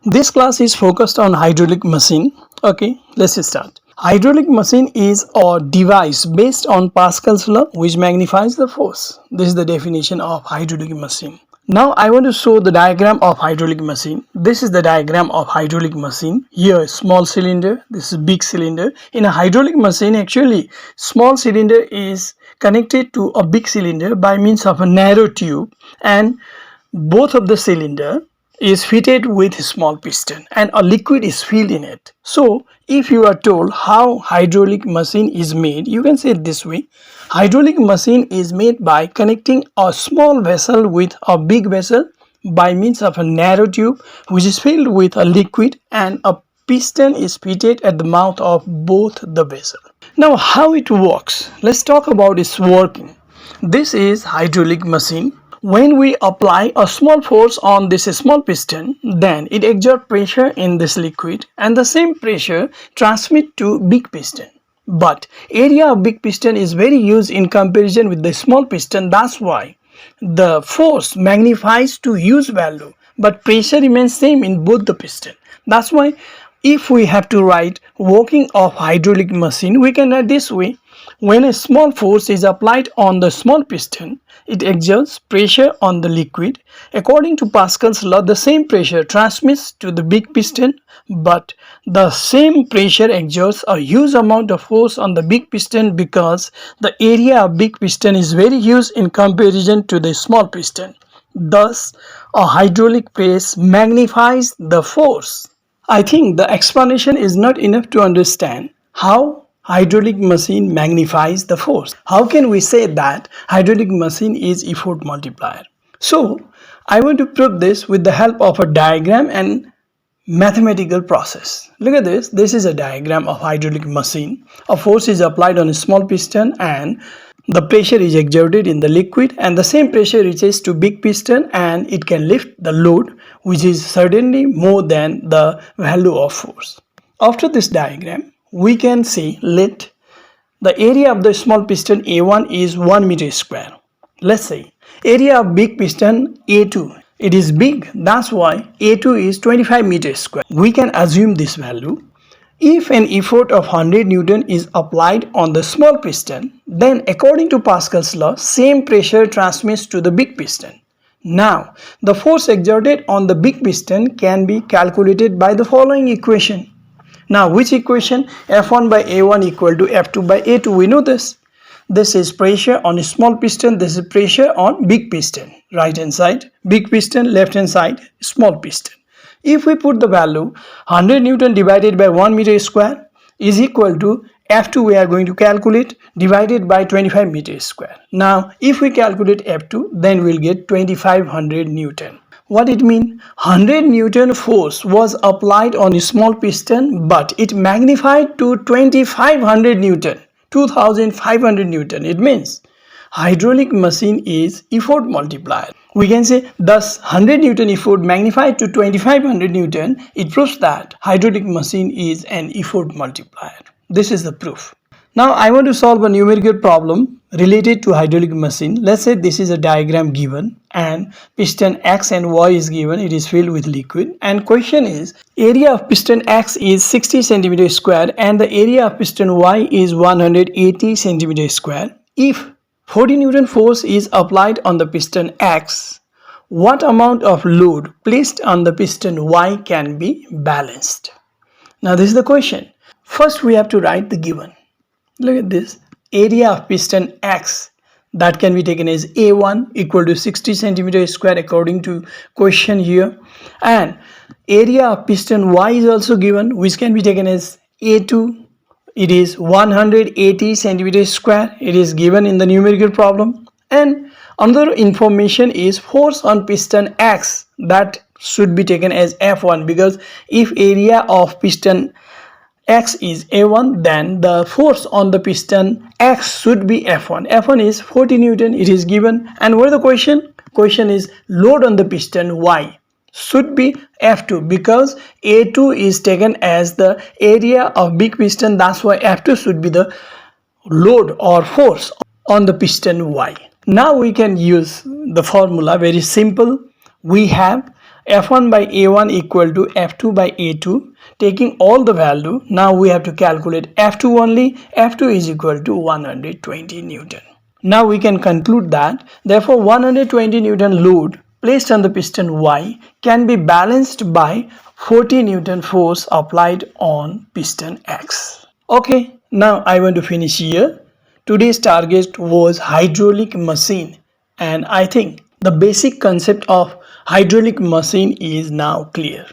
This class is focused on hydraulic machine. Okay, let's start. Hydraulic machine is a device based on Pascal's law which magnifies the force. This is the definition of hydraulic machine. Now I want to show the diagram of hydraulic machine. This is the diagram of hydraulic machine. Here small cylinder, this is big cylinder. In a hydraulic machine, actually small cylinder is connected to a big cylinder by means of a narrow tube, and both of the cylinder is fitted with a small piston and a liquid is filled in it. So if you are told how hydraulic machine is made, you can say it this way. Hydraulic machine is made by connecting a small vessel with a big vessel by means of a narrow tube which is filled with a liquid, and a piston is fitted at the mouth of both the vessel. Now how it works, let's talk about its working. This is hydraulic machine. When we apply a small force on this small piston, then it exerts pressure in this liquid, and the same pressure transmits to big piston. But area of big piston is very huge in comparison with the small piston. That's why the force magnifies to huge value, but pressure remains same in both the piston. That's why if we have to write working of hydraulic machine, we can write this way. When a small force is applied on the small piston, it exerts pressure on the liquid. According to Pascal's law, the same pressure transmits to the big piston, but the same pressure exerts a huge amount of force on the big piston because the area of big piston is very huge in comparison to the small piston. Thus, a hydraulic press magnifies the force. I think the explanation is not enough to understand how hydraulic machine magnifies the force. How can we say that hydraulic machine is effort multiplier? So I want to prove this with the help of a diagram and mathematical process. Look at this. This is a diagram of hydraulic machine. A force is applied on a small piston and the pressure is exerted in the liquid, and the same pressure reaches to big piston and it can lift the load, which is certainly more than the value of force. After this diagram, we can say let the area of the small piston A1 is 1 meter square. Let's say area of big piston A2. It is big, that's why A2 is 25 meters square. We can assume this value. If an effort of 100 Newton is applied on the small piston, then according to Pascal's law, same pressure transmits to the big piston. Now, the force exerted on the big piston can be calculated by the following equation. Now, which equation? F1 by A1 equal to F2 by A2. We know this. This is pressure on a small piston. This is pressure on big piston. Right hand side, big piston, left hand side, small piston. If we put the value 100 Newton divided by 1 meter square is equal to F2, we are going to calculate, divided by 25 meters square. Now, if we calculate F2, then we'll get 2500 Newton. What it means? 100 Newton force was applied on a small piston, but it magnified to 2500 Newton, 2500 Newton. It means hydraulic machine is effort multiplier. We can say thus 100 Newton effort magnified to 2500 Newton. It proves that hydraulic machine is an effort multiplier. This is the proof. Now I want to solve a numerical problem related to hydraulic machine. Let's say this is a diagram given and piston X and Y is given. It is filled with liquid, and question is area of piston X is 60 cm square and the area of piston Y is 180 cm square. If 40 Newton force is applied on the piston X, what amount of load placed on the piston Y can be balanced? Now this is the question. First we have to write the given. Look at this. Area of piston X, that can be taken as A1 equal to 60 cm square according to question here, and area of piston Y is also given, which can be taken as A2. It is 180 centimeters square. It is given in the numerical problem. And another information is force on piston X, that should be taken as F1, because if area of piston X is A1, then the force on the piston X should be F1. F1 is 40 Newton. It is given. And what is the question? Question is load on the piston Y should be F2, because A2 is taken as the area of big piston. That's why F2 should be the load or force on the piston Y. Now we can use the formula, very simple. We have F1 by A1 equal to F2 by A2. Taking all the value, now we have to calculate F2 only. F2 is equal to 120 Newton. Now we can conclude that therefore 120 Newton load placed on the piston Y can be balanced by 40 Newton force applied on piston X. Okay, now I want to finish here. Today's target was hydraulic machine, and I think the basic concept of hydraulic machine is now clear.